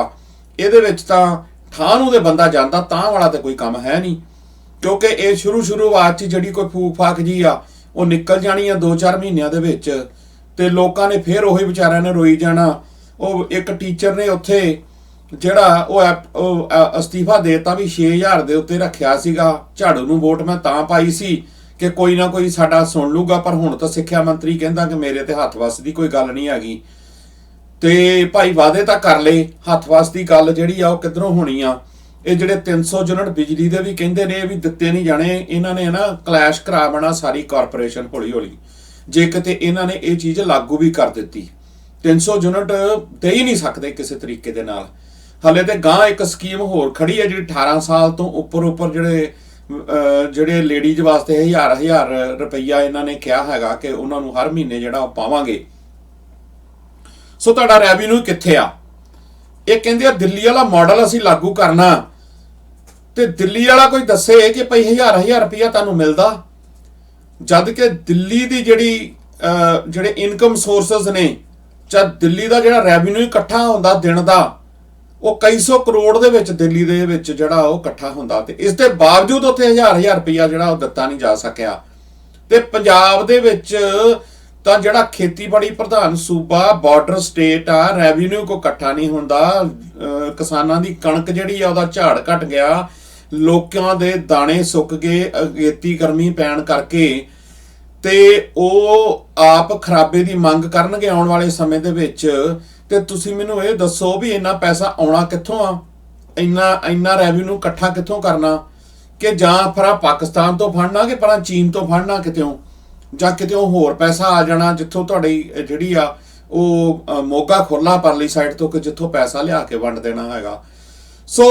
ਇਹਦੇ ਵਿੱਚ ਤਾਂ ਠਾਹ ਨੂੰ ਦੇ ਬੰਦਾ ਜਾਂਦਾ ਤਾਂ ਵਾਲਾ ਤਾਂ ਕੋਈ ਕੰਮ ਹੈ ਨਹੀਂ, ਕਿਉਂਕਿ ਇਹ ਸ਼ੁਰੂਆਤ 'ਚ ਜਿਹੜੀ ਕੋਈ ਫੂਕ ਫਾਕ ਜੀ ਆ ਉਹ ਨਿਕਲ ਜਾਣੀ ਆ 2-4 ਮਹੀਨਿਆਂ ਦੇ ਵਿੱਚ, ਤੇ ਲੋਕਾਂ ਨੇ ਫਿਰ ਉਹੀ ਵਿਚਾਰਿਆਂ ਨੇ ਰੋਈ ਜਾਣਾ। ਉਹ ਇੱਕ ਟੀਚਰ ਨੇ ਉੱਥੇ ਜਿਹੜਾ ਉਹ ਅਸਤੀਫਾ ਦੇਤਾ ਵੀ 6000 ਦੇ ਉੱਤੇ ਰੱਖਿਆ ਸੀਗਾ, ਝਾੜੂ ਨੂੰ ਵੋਟ ਮੈਂ ਤਾਂ ਪਾਈ ਸੀ ਕਿ ਕੋਈ ਨਾ ਕੋਈ ਸਾਡਾ ਸੁਣ ਲੂਗਾ, ਪਰ ਹੁਣ ਤਾਂ ਸਿੱਖਿਆ ਮੰਤਰੀ ਕਹਿੰਦਾ ਕਿ ਮੇਰੇ ਤੇ ਹੱਥ ਵੱਸ ਦੀ ਕੋਈ ਗੱਲ ਨਹੀਂ ਹੈਗੀ। ਤੇ ਭਾਈ ਵਾਅਦੇ ਤਾਂ ਕਰ ਲਏ, ਹੱਥ ਵੱਸ ਦੀ ਗੱਲ ਜਿਹੜੀ ਆ ਉਹ ਕਿੱਧਰੋਂ ਹੋਣੀ ਆ। ਇਹ ਜਿਹੜੇ 300 ਯੂਨਿਟ ਬਿਜਲੀ ਦੇ ਵੀ ਕਹਿੰਦੇ ਨੇ ਇਹ ਵੀ ਦਿੱਤੇ ਨਹੀਂ ਜਾਣੇ, ਇਹਨਾਂ ਨੇ ਨਾ ਕਲੈਸ਼ ਕਰਾ ਬਣਾ ਸਾਰੀ ਕਾਰਪੋਰੇਸ਼ਨ ਹੌਲੀ ਹੌਲੀ, ਜੇ ਕਿਤੇ ਇਹਨਾਂ ਨੇ ਇਹ ਚੀਜ਼ ਲਾਗੂ ਵੀ ਕਰ ਦਿੱਤੀ। 300 ਯੂਨਿਟ ਦੇ ਹੀ ਨਹੀਂ ਸਕਦੇ ਕਿਸੇ ਤਰੀਕੇ ਦੇ ਨਾਲ। ਹਲੇ ਤੇ ਗਾਂ ਇੱਕ ਸਕੀਮ ਹੋਰ ਖੜੀ ਹੈ ਜਿਹੜੀ 18 ਸਾਲ ਤੋਂ ਉੱਪਰ ਜਿਹੜੇ ਲੇਡੀਜ਼ ਵਾਸਤੇ 1000 ਰੁਪਈਆ ਇਹਨਾਂ ਨੇ ਕਿਹਾ ਹੈਗਾ ਕਿ ਉਹਨਾਂ ਨੂੰ ਹਰ ਮਹੀਨੇ ਜਿਹੜਾ ਉਹ ਪਾਵਾਂਗੇ। ਸੋ ਤੁਹਾਡਾ ਰੈਵਨਿਊ ਕਿੱਥੇ ਆ? ਇਹ ਕਹਿੰਦੇ ਆ ਦਿੱਲੀ ਵਾਲਾ ਮਾਡਲ ਅਸੀਂ ਲਾਗੂ ਕਰਨਾ, ਤੇ ਦਿੱਲੀ ਵਾਲਾ ਕੋਈ ਦੱਸੇ ਕਿ ਭਾਈ 1000 ਰੁਪਈਆ ਤੁਹਾਨੂੰ ਮਿਲਦਾ, ਜਦ ਕਿ ਦਿੱਲੀ ਦੀ ਜਿਹੜੇ ਇਨਕਮ ਸੋਰਸਸ ਨੇ, ਜਾਂ ਦਿੱਲੀ ਦਾ ਜਿਹੜਾ ਰੈਵਨਿਊ ਇਕੱਠਾ ਹੁੰਦਾ ਦਿਨ ਦਾ ਉਹ ਕਈ ਸੌ ਕਰੋੜ ਦੇ ਵਿੱਚ ਦਿੱਲੀ ਦੇ ਵਿੱਚ ਜਿਹੜਾ ਉਹ ਇਕੱਠਾ ਹੁੰਦਾ, ਤੇ ਇਸ ਦੇ ਬਾਵਜੂਦ ਉੱਥੇ 1000 ਰੁਪਈਆ ਜਿਹੜਾ ਉਹ ਦਿੱਤਾ ਨਹੀਂ ਜਾ ਸਕਿਆ। ਤੇ ਪੰਜਾਬ ਦੇ ਵਿੱਚ ਤਾਂ ਜਿਹੜਾ ਖੇਤੀਬਾੜੀ ਪ੍ਰਧਾਨ ਸੂਬਾ, ਬਾਰਡਰ ਸਟੇਟ ਆ, ਰੈਵਨਿਊ ਕੋ ਇਕੱਠਾ ਨਹੀਂ ਹੁੰਦਾ। ਕਿਸਾਨਾਂ ਦੀ ਕਣਕ ਜਿਹੜੀ ਆ ਉਹਦਾ ਝਾੜ ਘਟ ਗਿਆ, ਲੋਕਾਂ ਦੇ ਦਾਣੇ ਸੁੱਕ ਗਏ ਅਗੇਤੀ ਗਰਮੀ ਪੈਣ ਕਰਕੇ, ਤੇ ਉਹ ਆਪ ਖਰਾਬੇ ਦੀ ਮੰਗ ਕਰਨਗੇ ਆਉਣ ਵਾਲੇ ਸਮੇਂ ਦੇ ਵਿੱਚ। ਤੇ ਤੁਸੀਂ ਮੈਨੂੰ ਇਹ ਦੱਸੋ ਵੀ ਇੰਨਾ ਪੈਸਾ ਆਉਣਾ ਕਿੱਥੋਂ ਆ, ਇੰਨਾ ਰੈਵਨਿਊ ਇਕੱਠਾ ਕਿੱਥੋਂ ਕਰਨਾ, ਕਿ ਜਾਂ ਫਿਰ ਪਾਕਿਸਤਾਨ ਤੋਂ ਫੜਨਾ ਕਿ ਪਰ ਚੀਨ ਤੋਂ ਫੜਨਾ ਕਿਤਿਓਂ, ਜਾਂ ਕਿਤਿਓਂ ਹੋਰ ਪੈਸਾ ਆ ਜਾਣਾ ਜਿੱਥੋਂ ਤੁਹਾਡੀ ਜਿਹੜੀ ਆ ਉਹ ਮੋਗਾ ਖੁਰਲਾ ਪਰਲੀ ਸਾਈਡ ਤੋਂ, ਕਿ ਜਿੱਥੋਂ ਪੈਸਾ ਲਿਆ ਕੇ ਵੰਡ ਦੇਣਾ ਹੈਗਾ। ਸੋ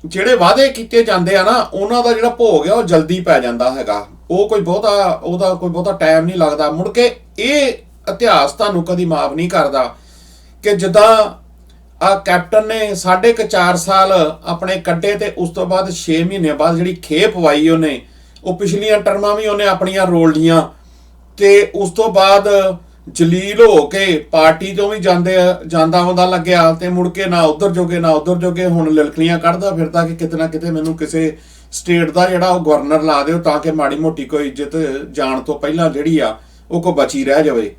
ਜਿਹੜੇ ਵਾਅਦੇ ਕੀਤੇ ਜਾਂਦੇ ਆ ਨਾ ਉਹਨਾਂ ਦਾ ਜਿਹੜਾ ਭੋਗ ਆ ਉਹ ਜਲਦੀ ਪੈ ਜਾਂਦਾ ਹੈਗਾ, ਉਹਦਾ ਕੋਈ ਬਹੁਤਾ ਟਾਈਮ ਨਹੀਂ ਲੱਗਦਾ। ਮੁੜ ਕੇ ਇਹ ਇਤਿਹਾਸ ਤੁਹਾਨੂੰ ਕਦੀ ਮਾਫ ਨਹੀਂ ਕਰਦਾ ਕਿ ਜਿੱਦਾਂ ਆ ਕੈਪਟਨ ਨੇ 4.5 ਸਾਲ ਆਪਣੇ ਕੱਢੇ ਤੇ ਉਸ ਤੋਂ ਬਾਅਦ 6 ਮਹੀਨੇ ਬਾਅਦ ਜਿਹੜੀ ਖੇਪ ਪਵਾਈ ਉਹਨੇ, ਉਹ ਪਿਛਲੀਆਂ ਟਰਮਾਂ ਵੀ ਉਹਨੇ ਆਪਣੀਆਂ ਰੋਲ ਲੀਆਂ, ਤੇ ਉਸ ਤੋਂ ਬਾਅਦ ਜਲੀਲ ਹੋ ਕੇ ਪਾਰਟੀ ਤੋਂ ਵੀ ਜਾਂਦਾ ਆਉਂਦਾ ਲੱਗਿਆ, ਤੇ ਮੁੜ ਕੇ ਨਾ ਉਧਰ ਜੋਗੇ ਹੁਣ ਲਿਲਕਣੀਆਂ ਕੱਢਦਾ ਫਿਰਦਾ ਕਿ ਕਿਤੇ ਨਾ ਕਿਤੇ ਮੈਨੂੰ ਕਿਸੇ ਸਟੇਟ ਦਾ ਜਿਹੜਾ ਉਹ ਗਵਰਨਰ ਲਾ ਦਿਓ ਤਾਂ ਕਿ ਮਾੜੀ ਮੋਟੀ ਕੋਈ ਇੱਜ਼ਤ ਜਾਣ ਤੋਂ ਪਹਿਲਾਂ ਜਿਹੜੀ ਆ ਉਹ ਕੋ ਬਚੀ ਰਹਿ ਜਾਵੇ।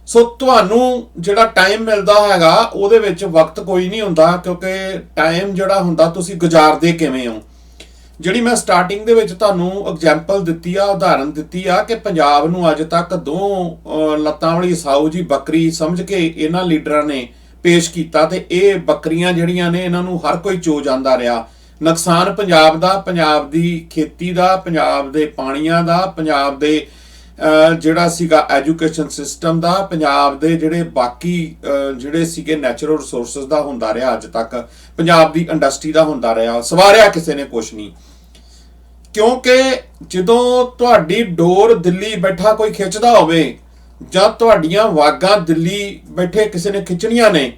ਸੋ ਤੁਹਾਨੂੰ ਜਿਹੜਾ ਟਾਈਮ ਮਿਲਦਾ ਹੈਗਾ ਉਹਦੇ ਵਿੱਚ ਵਕਤ ਕੋਈ ਨਹੀਂ ਹੁੰਦਾ, ਕਿਉਂਕਿ ਟਾਈਮ ਜਿਹੜਾ ਹੁੰਦਾ ਤੁਸੀਂ ਗੁਜ਼ਾਰਦੇ ਕਿਵੇਂ ਹੋ। ਜਿਹੜੀ ਮੈਂ ਸਟਾਰਟਿੰਗ ਦੇ ਵਿੱਚ ਤੁਹਾਨੂੰ ਐਗਜ਼ਾਮਪਲ ਦਿੱਤੀ ਆ, ਉਦਾਹਰਨ ਦਿੱਤੀ ਆ ਕਿ ਪੰਜਾਬ ਨੂੰ ਅੱਜ ਤੱਕ 2 ਲੱਤਾਂ ਵਾਲੀ ਸਾਊ ਜੀ ਬੱਕਰੀ ਸਮਝ ਕੇ ਇਹਨਾਂ ਲੀਡਰਾਂ ਨੇ ਪੇਸ਼ ਕੀਤਾ, ਤੇ ਇਹ ਬੱਕਰੀਆਂ ਜਿਹੜੀਆਂ ਨੇ ਇਹਨਾਂ ਨੂੰ ਹਰ ਕੋਈ ਚੋ ਜਾਂਦਾ ਰਿਹਾ। ਨੁਕਸਾਨ ਪੰਜਾਬ ਦਾ, ਪੰਜਾਬ ਦੀ ਖੇਤੀ ਦਾ, ਪੰਜਾਬ ਦੇ ਪਾਣੀਆਂ ਦਾ, ਪੰਜਾਬ ਦੇ ਜਿਹੜਾ ਸੀਗਾ ਐਜੂਕੇਸ਼ਨ ਸਿਸਟਮ ਦਾ, ਪੰਜਾਬ ਦੇ ਜਿਹੜੇ ਬਾਕੀ ਜਿਹੜੇ ਸੀਗੇ ਨੈਚੁਰਲ ਰਿਸੋਰਸਸ ਦਾ ਹੁੰਦਾ ਰਿਹਾ ਅੱਜ ਤੱਕ, ਪੰਜਾਬ ਦੀ ਇੰਡਸਟਰੀ ਦਾ ਹੁੰਦਾ ਰਿਹਾ। ਸਵਾਰਿਆ ਕਿਸੇ ਨੇ ਕੁਛ ਨਹੀਂ, ਕਿਉਂਕਿ ਜਦੋਂ ਤੁਹਾਡੀ ਡੋਰ ਦਿੱਲੀ ਬੈਠਾ ਕੋਈ ਖਿੱਚਦਾ ਹੋਵੇ ਜਾਂ ਤੁਹਾਡੀਆਂ ਵਾਗਾਂ ਦਿੱਲੀ ਬੈਠੇ ਕਿਸੇ ਨੇ ਖਿੱਚਣੀਆਂ ਨੇ,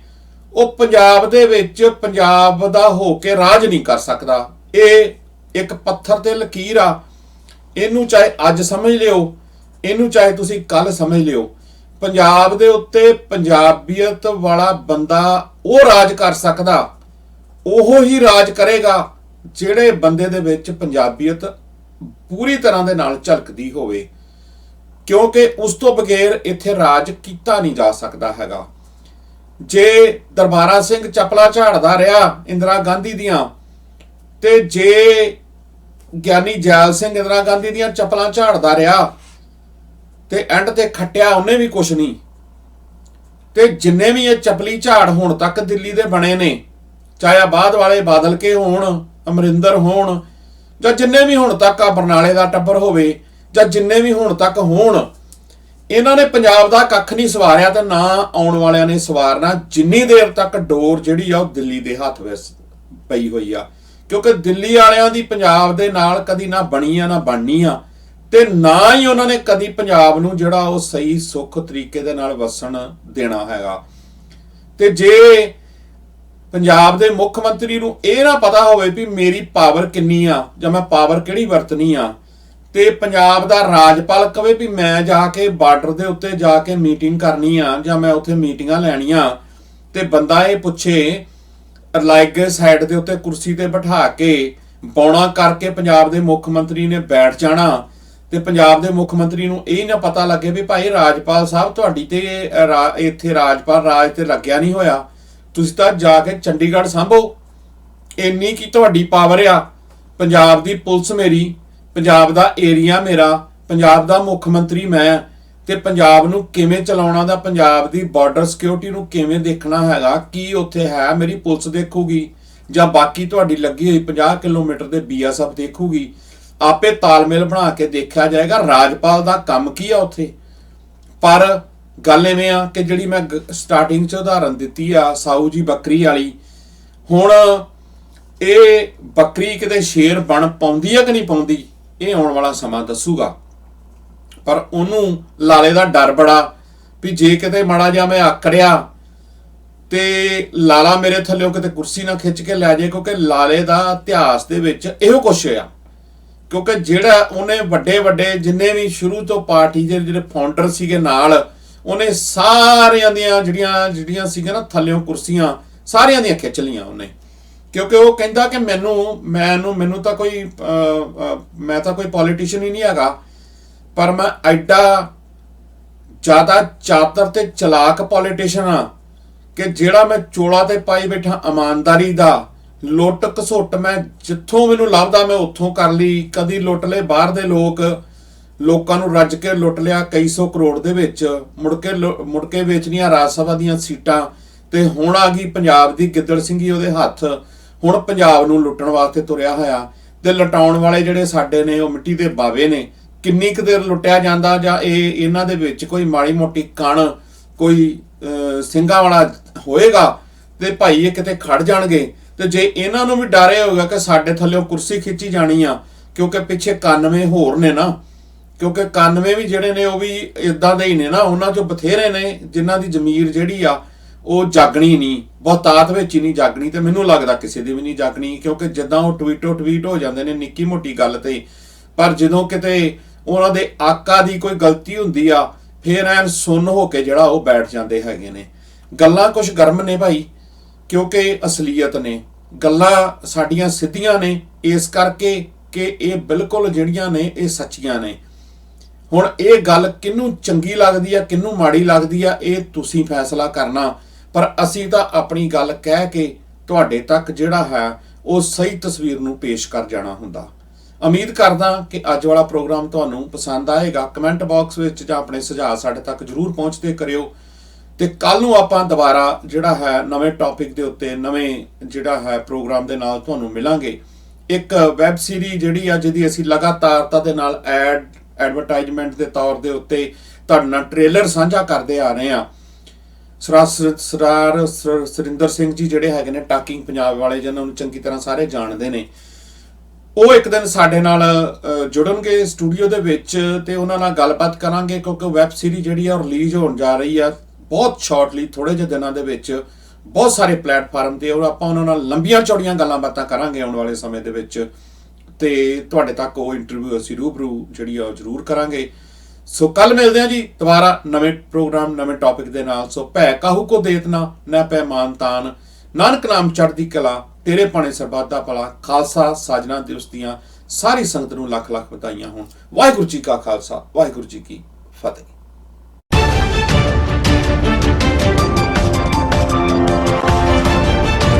ਉਹ ਪੰਜਾਬ ਦੇ ਵਿੱਚ ਪੰਜਾਬ ਦਾ ਹੋ ਕੇ ਰਾਜ ਨਹੀਂ ਕਰ ਸਕਦਾ। ਇਹ ਇੱਕ ਪੱਥਰ ਤੇ ਲਕੀਰ ਆ। ਇਹਨੂੰ ਚਾਹੇ ਅੱਜ ਸਮਝ ਲਿਓ, ਇਹਨੂੰ ਚਾਹੇ ਤੁਸੀਂ ਕੱਲ ਸਮਝ ਲਿਓ। ਪੰਜਾਬ ਦੇ ਉੱਤੇ ਪੰਜਾਬੀਅਤ ਵਾਲਾ ਬੰਦਾ ਉਹ ਰਾਜ ਕਰ ਸਕਦਾ, ਉਹ ਹੀ ਰਾਜ ਕਰੇਗਾ ਜਿਹੜੇ ਬੰਦੇ ਦੇ ਵਿੱਚ ਪੰਜਾਬੀਅਤ ਪੂਰੀ ਤਰ੍ਹਾਂ ਦੇ ਨਾਲ ਝਲਕਦੀ ਹੋਵੇ, ਕਿਉਂਕਿ ਉਸ ਤੋਂ ਬਗੈਰ ਇੱਥੇ ਰਾਜ ਕੀਤਾ ਨਹੀਂ ਜਾ ਸਕਦਾ ਹੈਗਾ। ਜੇ ਦਰਬਾਰਾ ਸਿੰਘ ਚੱਪਲਾ ਝਾੜਦਾ ਰਿਹਾ ਇੰਦਰਾ ਗਾਂਧੀ ਦੀਆਂ, ਤੇ ਜੇ ਗਿਆਨੀ ਜੈਲ ਸਿੰਘ ਇੰਦਰਾ ਗਾਂਧੀ ਦੀਆਂ ਚੱਪਲਾਂ ਝਾੜਦਾ ਰਿਹਾ, ਤੇ ਐਂਡ ਤੇ ਖੱਟਿਆ ਉਹਨੇ ਵੀ ਕੁਛ ਨਹੀਂ। ਤੇ ਜਿੰਨੇ ਵੀ ਇਹ ਚਪਲੀ ਝਾੜ ਹੁਣ ਤੱਕ ਦਿੱਲੀ ਦੇ ਬਣੇ ਨੇ, ਚਾਹੇ ਬਾਅਦ ਵਾਲੇ ਬਾਦਲ ਕੇ ਹੋਣ, ਅਮਰਿੰਦਰ ਹੋਣ, ਜਾਂ ਜਿੰਨੇ ਵੀ ਹੁਣ ਤੱਕ ਆ ਬਰਨਾਲੇ ਦਾ ਟੱਬਰ ਹੋਵੇ, ਜਾਂ ਜਿੰਨੇ ਵੀ ਹੁਣ ਤੱਕ ਹੋਣ, ਇਹਨਾਂ ਨੇ ਪੰਜਾਬ ਦਾ ਕੱਖ ਨਹੀਂ ਸਵਾਰਿਆ ਤੇ ਨਾ ਆਉਣ ਵਾਲਿਆਂ ਨੇ ਸਵਾਰਨਾ, ਜਿੰਨੀ ਦੇਰ ਤੱਕ ਡੋਰ ਜਿਹੜੀ ਆ ਉਹ ਦਿੱਲੀ ਦੇ ਹੱਥ ਵਿੱਚ ਪਈ ਹੋਈ ਆ। ਕਿਉਂਕਿ ਦਿੱਲੀ ਵਾਲਿਆਂ ਦੀ ਪੰਜਾਬ ਦੇ ਨਾਲ ਕਦੀ ਨਾ ਬਣੀ ਆ ਨਾ ਬਣਨੀ ਆ, ਤੇ ਨਾ ਹੀ ਉਹਨਾਂ ਨੇ ਕਦੀ ਪੰਜਾਬ ਨੂੰ ਜਿਹੜਾ ਉਹ ਸਹੀ ਸੁੱਖ ਤਰੀਕੇ ਦੇ ਨਾਲ ਵਸਣ ਦੇਣਾ ਹੈਗਾ। ਤੇ ਜੇ ਪੰਜਾਬ ਦੇ ਮੁੱਖ ਮੰਤਰੀ ਨੂੰ ਇਹ ਨਾ ਪਤਾ ਹੋਵੇ ਵੀ ਮੇਰੀ ਪਾਵਰ ਕਿੰਨੀ ਆ ਜਾਂ ਮੈਂ ਪਾਵਰ ਕਿਹੜੀ ਵਰਤਣੀ ਆ, ਤੇ ਪੰਜਾਬ ਦਾ ਰਾਜਪਾਲ ਕਵੇ ਵੀ ਮੈਂ ਜਾ ਕੇ ਬਾਰਡਰ ਦੇ ਉੱਤੇ ਜਾ ਕੇ ਮੀਟਿੰਗ ਕਰਨੀ ਆ ਜਾਂ ਮੈਂ ਉੱਥੇ ਮੀਟਿੰਗਾਂ ਲੈਣੀਆਂ, ਤੇ ਬੰਦਾ ਇਹ ਪੁੱਛੇ ਲਾਈਗੇ ਸਾਈਡ ਦੇ ਉੱਤੇ ਕੁਰਸੀ ਤੇ ਬਿਠਾ ਕੇ ਬੌਣਾ ਕਰਕੇ ਪੰਜਾਬ ਦੇ ਮੁੱਖ ਮੰਤਰੀ ਨੇ ਬੈਠ ਜਾਣਾ, ਤੇ ਪੰਜਾਬ ਦੇ ਮੁੱਖ ਮੰਤਰੀ ਨੂੰ ਇਹ ਨਾ ਪਤਾ ਲੱਗੇ ਵੀ ਭਾਈ ਰਾਜਪਾਲ ਸਾਹਿਬ ਤੁਹਾਡੀ ਤੇ ਇੱਥੇ ਰਾਜਪਾਲ ਰਾਜ ਤੇ ਲੱਗਿਆ ਨਹੀਂ ਹੋਇਆ, ਤੁਸੀਂ ਤਾਂ ਜਾ ਕੇ ਚੰਡੀਗੜ੍ਹ ਸਾਂਭੋ, ਇੰਨੀ ਕੀ ਤੁਹਾਡੀ ਪਾਵਰ ਆ। ਪੰਜਾਬ ਦੀ ਪੁਲਿਸ ਮੇਰੀ, ਪੰਜਾਬ ਦਾ ਏਰੀਆ ਮੇਰਾ, ਪੰਜਾਬ ਦਾ ਮੁੱਖ ਮੰਤਰੀ ਮੈਂ, ਤੇ ਪੰਜਾਬ ਨੂੰ ਕਿਵੇਂ ਚਲਾਉਣਾ ਦਾ, ਪੰਜਾਬ ਦੀ ਬਾਰਡਰ ਸਿਕਿਉਰਿਟੀ ਨੂੰ ਕਿਵੇਂ ਦੇਖਣਾ ਹੈਗਾ, ਕੀ ਉੱਥੇ ਹੈ ਮੇਰੀ ਪੁਲਿਸ ਦੇਖੂਗੀ ਜਾਂ ਬਾਕੀ ਤੁਹਾਡੀ ਲੱਗੀ ਹੋਈ 50 ਕਿਲੋਮੀਟਰ ਦੇ BSF ਦੇਖੂਗੀ। ਆਪੇ ਤਾਲਮੇਲ ਬਣਾ ਕੇ ਦੇਖਿਆ ਜਾਏਗਾ ਰਾਜਪਾਲ ਦਾ ਕੰਮ ਕੀ ਆ ਉੱਥੇ। ਪਰ ਗੱਲ ਐਵੇਂ ਆ ਕਿ ਜਿਹੜੀ ਮੈਂ ਸਟਾਰਟਿੰਗ 'ਚ ਉਦਾਹਰਨ ਦਿੱਤੀ ਆ ਸਾਊ ਜੀ ਬੱਕਰੀ ਵਾਲੀ, ਹੁਣ ਇਹ ਬੱਕਰੀ ਕਿਤੇ ਸ਼ੇਰ ਬਣ ਪਾਉਂਦੀ ਆ ਕਿ ਨਹੀਂ ਪਾਉਂਦੀ, ਇਹ ਆਉਣ ਵਾਲਾ ਸਮਾਂ ਦੱਸੂਗਾ। ਪਰ ਉਹਨੂੰ ਲਾਲੇ ਦਾ ਡਰ ਬੜਾ ਵੀ ਜੇ ਕਿਤੇ ਮਾੜਾ ਜਿਹਾ ਮੈਂ ਆਕੜਿਆ ਤੇ ਲਾਲਾ ਮੇਰੇ ਥੱਲਿਓਂ ਕਿਤੇ ਕੁਰਸੀ ਨਾ ਖਿੱਚ ਕੇ ਲੈ ਜਾਏ, ਕਿਉਂਕਿ ਲਾਲੇ ਦਾ ਇਤਿਹਾਸ ਦੇ ਵਿੱਚ ਇਹੋ ਕੁਛ ਹੋਇਆ। ਕਿਉਂਕਿ ਜਿਹੜਾ ਉਹਨੇ ਵੱਡੇ ਵੱਡੇ ਜਿੰਨੇ ਵੀ ਸ਼ੁਰੂ ਤੋਂ ਪਾਰਟੀ ਦੇ ਜਿਹੜੇ ਫਾਊਂਡਰ ਸੀਗੇ ਨਾਲ, ਉਹਨੇ ਸਾਰਿਆਂ ਦੀਆਂ ਜਿਹੜੀਆਂ ਸੀਗੀਆਂ ਨਾ ਥੱਲਿਓਂ ਕੁਰਸੀਆਂ ਸਾਰਿਆਂ ਦੀਆਂ ਖਿੱਚ ਲਈਆਂ ਉਹਨੇ, ਕਿਉਂਕਿ ਉਹ ਕਹਿੰਦਾ ਕਿ ਮੈਨੂੰ ਤਾਂ ਕੋਈ ਮੈਂ ਤਾਂ ਕੋਈ ਪੋਲੀਟੀਸ਼ੀਅਨ ਹੀ ਨਹੀਂ ਹੈਗਾ, ਪਰ ਮੈਂ ਐਡਾ ਜ਼ਿਆਦਾ ਚਾਤਰ ਤੇ ਚਲਾਕ ਪੋਲੀਟੀਸ਼ੀਅਨ ਆ ਕਿ ਜਿਹੜਾ ਮੈਂ ਚੋਲਾ ਤੇ ਪਾਈ ਬੈਠਾ ਇਮਾਨਦਾਰੀ ਦਾ ਲੁੱਟ ਘਸੁੱਟ ਮੈਂ ਜਿੱਥੋਂ ਮੈਨੂੰ ਲੱਭਦਾ ਮੈਂ ਉੱਥੋਂ ਕਰ ਲਈ। ਕਦੀ ਲੁੱਟ ਲਏ ਬਾਹਰ ਦੇ ਲੋਕਾਂ ਨੂੰ ਰੱਜ ਕੇ ਲੁੱਟ ਲਿਆ ਕਈ ਸੌ ਕਰੋੜ ਦੇ ਵਿੱਚ, ਮੁੜ ਕੇ ਵੇਚਣੀਆਂ ਰਾਜ ਸਭਾ ਦੀਆਂ ਸੀਟਾਂ, ਤੇ ਹੁਣ ਆ ਗਈ ਪੰਜਾਬ ਦੀ ਗਿੱਦੜ ਸਿੰਘੀ ਉਹਦੇ ਹੱਥ, ਹੁਣ ਪੰਜਾਬ ਨੂੰ ਲੁੱਟਣ ਵਾਸਤੇ ਤੁਰਿਆ ਹੋਇਆ। ਤੇ ਲਟਾਉਣ ਵਾਲੇ ਜਿਹੜੇ ਸਾਡੇ ਨੇ ਉਹ ਮਿੱਟੀ ਦੇ ਬਾਵੇ ਨੇ। ਕਿੰਨੀ ਕੁ ਦੇਰ ਲੁੱਟਿਆ ਜਾਂਦਾ ਜਾਂ ਇਹਨਾਂ ਦੇ ਵਿੱਚ ਕੋਈ ਮਾੜੀ ਮੋਟੀ ਕਣ ਕੋਈ ਸਿੰਘਾਂ ਵਾਲਾ ਹੋਏਗਾ ਤੇ ਭਾਈ ਇਹ ਕਿਤੇ ਖੜ ਜਾਣਗੇ। ਤੇ ਜੇ ਇਹਨਾਂ ਨੂੰ ਵੀ ਡਰ ਹੋਊਗਾ ਕਿ ਸਾਡੇ ਥੱਲੇ ਕੁਰਸੀ ਖਿੱਚੀ ਜਾਣੀ ਆ, ਕਿਉਂਕਿ ਪਿੱਛੇ 91 ਹੋਰ ਨੇ ਨਾ, ਕਿਉਂਕਿ 91 ਵੀ ਜਿਹੜੇ ਨੇ ਉਹ ਵੀ ਇਦਾਂ ਦੇ ਹੀ ਨੇ ਨਾ, ਉਹਨਾਂ ਚੋਂ ਬਥੇਰੇ ਨੇ ਜਿਨ੍ਹਾਂ ਦੀ ਜ਼ਮੀਰ ਜਿਹੜੀ ਆ ਉਹ ਜਾਗਣੀ ਨਹੀਂ, ਬਹੁਤਾਤ ਵਿੱਚ ਹੀ ਨਹੀਂ ਜਾਗਣੀ, ਤੇ ਮੈਨੂੰ ਲੱਗਦਾ ਕਿਸੇ ਦੀ ਵੀ ਨਹੀਂ ਜਾਗਣੀ, ਕਿਉਂਕਿ ਜਿੱਦਾਂ ਉਹ ਟਵੀਟ ਹੋ ਜਾਂਦੇ ਨੇ ਨਿੱਕੀ ਮੋਟੀ ਗੱਲ ਤੇ, ਪਰ ਜਦੋਂ ਕਿਤੇ ਉਹਨਾਂ ਦੇ ਆਕਾ ਦੀ ਕੋਈ ਗਲਤੀ ਹੁੰਦੀ ਆ ਫੇਰ ਐਨ ਸੁੰਨ ਹੋ ਕੇ ਜਿਹੜਾ ਉਹ ਬੈਠ ਜਾਂਦੇ ਹੈਗੇ ਨੇ। ਗੱਲਾਂ ਕੁਝ ਗਰਮ ਨੇ ਭਾਈ, ਕਿਉਂਕਿ ਅਸਲੀਅਤ ਨੇ, ਗੱਲਾਂ ਸਾਡੀਆਂ ਸਿੱਧੀਆਂ ਨੇ, ਇਸ ਕਰਕੇ ਕਿ ਇਹ ਬਿਲਕੁਲ ਜਿਹੜੀਆਂ ਨੇ ਇਹ ਸੱਚੀਆਂ ਨੇ। ਹੁਣ ਇਹ ਗੱਲ ਕਿਹਨੂੰ ਚੰਗੀ ਲੱਗਦੀ ਆ ਕਿਹਨੂੰ ਮਾੜੀ ਲੱਗਦੀ ਆ ਇਹ ਤੁਸੀਂ ਫੈਸਲਾ ਕਰਨਾ, ਪਰ ਅਸੀਂ ਤਾਂ ਆਪਣੀ ਗੱਲ ਕਹਿ ਕੇ ਤੁਹਾਡੇ ਤੱਕ ਜਿਹੜਾ ਹੈ ਉਹ ਸਹੀ ਤਸਵੀਰ ਨੂੰ ਪੇਸ਼ ਕਰ ਜਾਣਾ ਹੁੰਦਾ। ਉਮੀਦ ਕਰਦਾ ਕਿ ਅੱਜ ਵਾਲਾ ਪ੍ਰੋਗਰਾਮ ਤੁਹਾਨੂੰ ਪਸੰਦ ਆਏਗਾ। ਕਮੈਂਟ ਬਾਕਸ ਵਿੱਚ ਜਾਂ ਆਪਣੇ ਸੁਝਾਅ ਸਾਡੇ ਤੱਕ ਜ਼ਰੂਰ ਪਹੁੰਚਦੇ ਕਰਿਓ, ਤੇ ਕੱਲ ਨੂੰ ਆਪਾਂ ਦੁਬਾਰਾ ਜਿਹੜਾ ਹੈ ਨਵੇਂ ਟੌਪਿਕ ਦੇ ਉੱਤੇ ਨਵੇਂ ਜਿਹੜਾ ਹੈ ਪ੍ਰੋਗਰਾਮ ਦੇ ਨਾਲ ਤੁਹਾਨੂੰ ਮਿਲਾਂਗੇ। ਇੱਕ ਵੈਬ ਸੀਰੀਜ਼ ਜਿਹੜੀ ਆ ਜਿਹਦੀ ਅਸੀਂ ਲਗਾਤਾਰਤਾ ਦੇ ਨਾਲ ਐਡਵਰਟਾਈਜ਼ਮੈਂਟ ਦੇ ਤੌਰ ਦੇ ਉੱਤੇ ਤੁਹਾਡੇ ਨਾਲ ਟ੍ਰੇਲਰ ਸਾਂਝਾ ਕਰਦੇ ਆ ਰਹੇ ਆ। ਸਰਾਰ ਸੁਰਿੰਦਰ ਸਿੰਘ ਜੀ ਜਿਹੜੇ ਹੈਗੇ ਨੇ ਟਾਕਿੰਗ ਪੰਜਾਬ ਵਾਲੇ, ਜਿਹਨਾਂ ਨੂੰ ਚੰਗੀ ਤਰ੍ਹਾਂ ਸਾਰੇ ਜਾਣਦੇ ਨੇ, ਉਹ ਇੱਕ ਦਿਨ ਸਾਡੇ ਨਾਲ ਜੁੜਨਗੇ ਸਟੂਡੀਓ ਦੇ ਵਿੱਚ ਤੇ ਉਹਨਾਂ ਨਾਲ ਗੱਲਬਾਤ ਕਰਾਂਗੇ, ਕਿਉਂਕਿ ਵੈਬ ਸੀਰੀਜ਼ ਜਿਹੜੀ ਆ ਰਿਲੀਜ਼ ਹੋਣ ਜਾ ਰਹੀ ਆ ਬਹੁਤ ਸ਼ਾਰਟਲੀ, ਥੋੜੇ ਜਿਹੇ ਦਿਨਾਂ ਦੇ ਵਿੱਚ ਬਹੁਤ ਸਾਰੇ ਪਲੇਟਫਾਰਮ ਤੇ, ਔਰ ਆਪਾਂ ਉਹਨਾਂ ਨਾਲ ਲੰਬੀਆਂ ਚੌੜੀਆਂ ਗੱਲਾਂ ਬਾਤਾਂ ਕਰਾਂਗੇ ਆਉਣ ਵਾਲੇ ਸਮੇਂ ਦੇ ਵਿੱਚ, ਤੇ ਤੁਹਾਡੇ ਤੱਕ ਉਹ ਇੰਟਰਵਿਊ ਅਸੀਂ ਰੂਬਰੂ ਜਿਹੜੀ ਆ ਉਹ ਜ਼ਰੂਰ ਕਰਾਂਗੇ। ਸੋ ਕੱਲ ਮਿਲਦੇ ਹਾਂ ਜੀ ਦੁਬਾਰਾ ਨਵੇਂ ਪ੍ਰੋਗਰਾਮ ਨਵੇਂ ਟੌਪਿਕ ਦੇ ਨਾਲ। ਸੋ ਭੈ ਕਾਹੂ ਕੋ ਦੇਤਨਾ ਨਾ ਪੈ ਮਾਨ ਤਾਨ, ਨਾਨਕ ਨਾਮ ਚੜ੍ਹਦੀ ਕਲਾ, ਤੇਰੇ ਭਾਣੇ ਸਰਬੱਤ ਦਾ ਭਲਾ। ਖਾਲਸਾ ਸਾਜਨਾ ਦਿਵਸ ਦੀਆਂ ਸਾਰੀ ਸੰਗਤ ਨੂੰ ਲੱਖ ਲੱਖ ਵਧਾਈਆਂ ਹੋਣ। ਵਾਹਿਗੁਰੂ ਜੀ ਕਾ ਖਾਲਸਾ, ਵਾਹਿਗੁਰੂ ਜੀ ਕੀ ਫਤਿਹ।